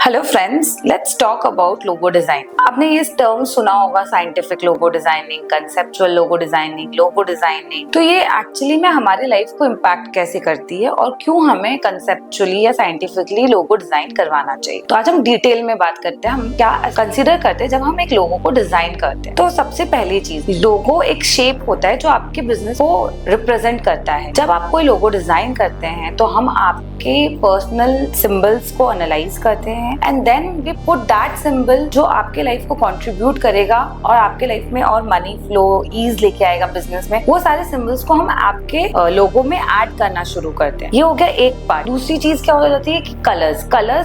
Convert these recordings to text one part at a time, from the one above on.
Hello friends, let's talk about logo design. आपने ये term सुना होगा, scientific logo designing, conceptual logo designing, logo designing. तो ये एक्चुअली में हमारे लाइफ को इम्पैक्ट कैसे करती है और क्यों हमें कंसेप्चुअली या साइंटिफिकली लोगो डिजाइन करवाना चाहिए। तो आज हम डिटेल में बात करते हैं, हम क्या कंसिडर करते हैं जब हम एक लोगो को डिजाइन करते हैं। तो सबसे पहली चीज, लोगो एक शेप होता है जो आपके बिजनेस को रिप्रेजेंट करता है। जब आप कोई लोगो डिजाइन करते हैं तो हम आपके पर्सनल सिंबल्स को एनालाइज करते हैं and then we put that symbol जो आपके लाइफ को कंट्रीब्यूट करेगा और आपके लाइफ में और मनी फ्लो, ईज लेके आएगा बिजनेस में। वो सारे सिंबल्स को हम आपके लोगो में ऐड करना शुरू करते हैं। ये हो गया एक पार्ट। दूसरी चीज क्या हो जाती है कि colours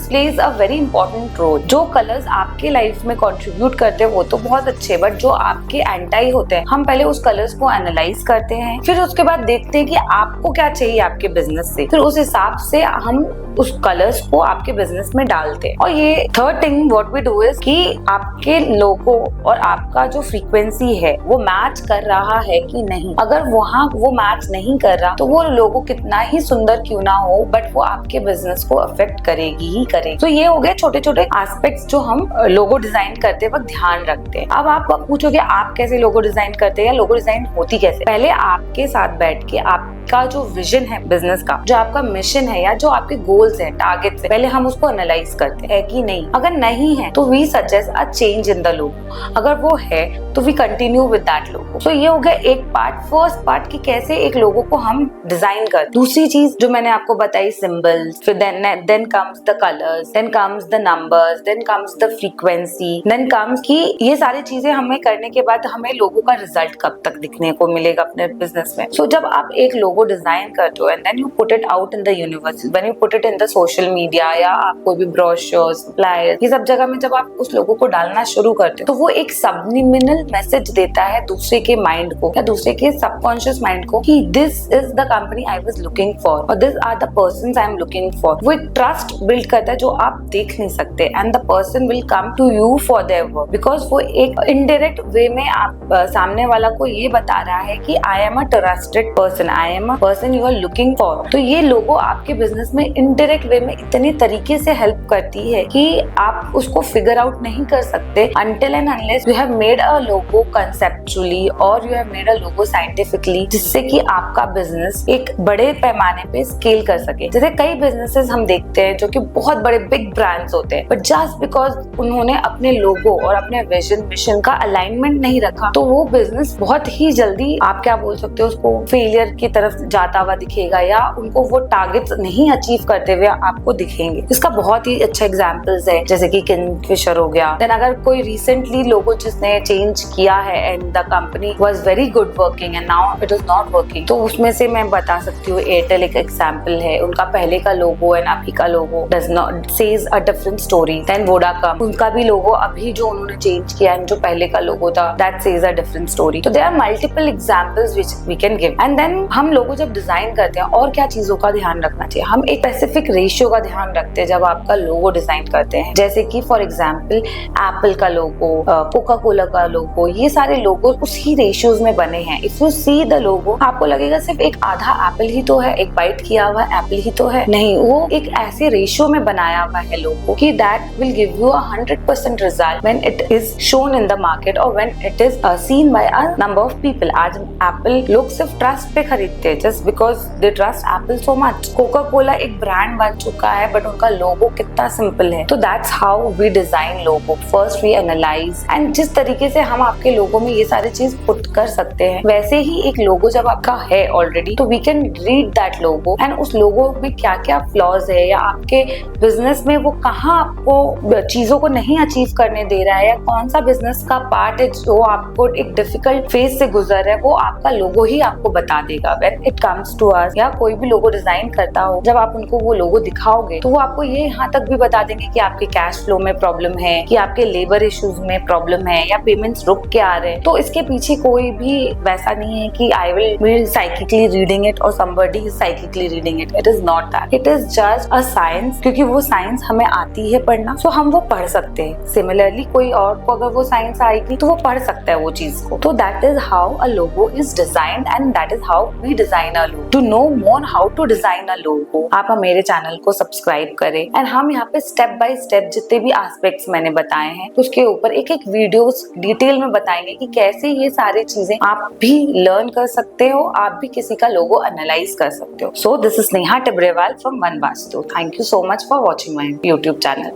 plays a very important role. जो कलर्स आपके लाइफ में कंट्रीब्यूट करते हैं वो तो बहुत अच्छे, बट जो आपके एंटाई होते हैं, हम पहले उस कलर्स को एनालाइज करते हैं, फिर उसके बाद देखते हैं कि आपको क्या चाहिए आपके बिजनेस से, फिर उस हिसाब से हम उस कलर्स को आपके बिजनेस में डालते हैं। और ये third thing what we do is कि आपके लोगो और आपका जो फ्रीक्वेंसी है वो मैच कर रहा है कि नहीं। अगर वहाँ वो मैच नहीं कर रहा तो वो लोगो कितना ही सुंदर क्यों ना हो, बट वो आपके बिजनेस को अफेक्ट करेगी ही करेगी। तो ये हो गए छोटे छोटे एस्पेक्ट्स जो हम लोगो डिजाइन करते वक्त ध्यान रखते हैं। अब आप पूछोगे आप कैसे लोगो डिजाइन करते हैं या लोगो डिजाइन होती कैसे। पहले आपके साथ बैठ के आपका जो विजन है बिजनेस का, जो आपका मिशन है या जो आपके गोल्स है, टारगेट्स है, पहले हम उसको एनालाइज करते हैं कि नहीं। अगर नहीं है तो we suggest a change in the logo. अगर वो है तो we continue with that logo. तो ये हो गया एक पार्ट, फर्स्ट पार्ट कि कैसे एक लोगो को हम डिजाइन करते। दूसरी चीज जो मैंने आपको बताई, सिंबल्स, फिर then comes the colours, then comes the numbers, then comes the frequency, then comes कि ये सारी चीजें हमें करने के बाद हमें लोगो का रिजल्ट कब तक दिखने को मिलेगा अपने बिजनेस में। सो जब आप एक लोगो डिजाइन करते हो and then you put it out in the universe, when you put it in the social media या आप कोई भी ब्रोशर्स, फ्लायर्स, ये सब जगह में जब आप उस लोगो को डालना शुरू करते हो तो वो एक सबलिमिनल मैसेज देता है दूसरे के माइंड को या दूसरे के सबकॉन्शियस माइंड को कि this is the company I was looking for और this are the persons I am looking for. वो एक ट्रस्ट बिल्ड करता है जो आप देख नहीं सकते and the person will come to you for their work, because वो एक इनडायरेक्ट वे में आप सामने वाला को ये बता रहा है कि I am a trusted person, I am a person you are looking for. तो ये लोगो आपके बिजनेस में इनडायरेक्ट वे में इतने तरीके से हेल्प करती है कि आप उसको फिगर आउट नहीं कर सकते until and unless you have made a logo conceptually or you have made a logo scientifically, जिससे कि आपका बिजनेस एक बड़े पैमाने पे स्केल कर सके। जैसे कई बिजनेसेस हम देखते हैं जो कि बहुत बड़े बिग ब्रांड्स होते हैं, बट जस्ट बिकॉज उन्होंने अपने लोगो और अपने विजन मिशन का अलाइनमेंट नहीं रखा तो वो बिजनेस बहुत ही जल्दी, आप क्या बोल सकते हो, उसको फेलियर की तरफ जाता हुआ दिखेगा या उनको वो टारगेट्स नहीं अचीव करते हुए आपको दिखेंगे। इसका बहुत ही अच्छा एग्जाम्पल्स है जैसे कि किंगफिशर हो गया। देन अगर कोई रिसेंटली लोगो जिसने चेंज किया है and the company was very good working and now it is not working, तो उसमें से मैं बता सकती हूँ एयरटेल एक एग्जाम्पल है। उनका पहले का लोगो एंड अभी का logo does not says a different story. Then Vodacom, उनका भी लोगो अभी जो उन्होंने चेंज किया है जो पहले का लोगो था that says a different story. तो there are multiple examples which we can give. And then हम लोगो जब डिजाइन करते हैं और क्या चीजों का ध्यान रखना चाहिए, हम एक स्पेसिफिक रेशियो का ध्यान रखते हैं जब आपका लोगो डिजाइन करते हैं। जैसे कि फॉर एग्जाम्पल एप्पल का लोगो, कोका कोला का लोगो, ये सारे लोगो उसी रेशियोज में बने हैं। If you see the logo आपको लगेगा सिर्फ एक आधा एप्पल ही तो है, एक बाइट किया हुआ एप्पल ही तो है, नहीं, वो एक ऐसे रेशियो में बनाया हुआ है लोगो कि that will give you 100% result when it is shown in the market और when it is seen by a number of people. आज एप्पल लोग सिर्फ ट्रस्ट पे खरीदते हैं, just because they trust Apple so much. Coca Cola एक brand बन चुका है बट उनका लोगो कितना सिंपल है। तो that's how we design logo. First we analyse and जिस तरीके से हम आपके लोगो में ये सारी चीज पुट कर सकते हैं वैसे ही एक लोगो जब आपका है ऑलरेडी तो we can read that logo and उस लोगो में क्या क्या फ्लॉज है या आपके बिजनेस में वो कहाँ आपको चीजों को नहीं अचीव करने दे रहा है या कौन सा बिजनेस का पार्ट है जो आपको एक डिफिकल्ट फेज से गुजर रहा है, वो आपका लोगो ही आपको बता देगा। When it comes to us या कोई भी लोगो डिजाइन करता हो, जब आप उनको वो लोगो दिखाओगे तो वो आपको ये यहाँ तक भी बता देंगे कि आपके कैश फ्लो में प्रॉब्लम है, कि आपके लेबर इश्यूज में प्रॉब्लम है या पेमेंट्स रुक के आ रहे हैं। तो इसके पीछे कोई भी वैसा नहीं है कि I will be psychically reading it और somebody is psychically reading it. It is not that, it is just a science, क्योंकि वो साइंस हमें आती है पढ़ना, सो हम वो पढ़ सकते हैं। सिमिलरली कोई और को अगर वो साइंस आएगी तो वो पढ़ सकता है वो चीज को। तो that is how a logo is designed and that is how we design a logo, to know more how to design a logo, आप मेरे चैनल को सब्सक्राइब करें। एंड हम यहाँ पे स्टेप बाय स्टेप जितने भी एस्पेक्ट्स मैंने बताए हैं उसके ऊपर एक एक वीडियोस डिटेल में बताएंगे कि कैसे ये सारी चीजें आप भी लर्न कर सकते हो, आप भी किसी का लोगो एनालाइज कर सकते हो। So this is Neha Tibrewal from one vastu. Thank you so much for watching my YouTube channel.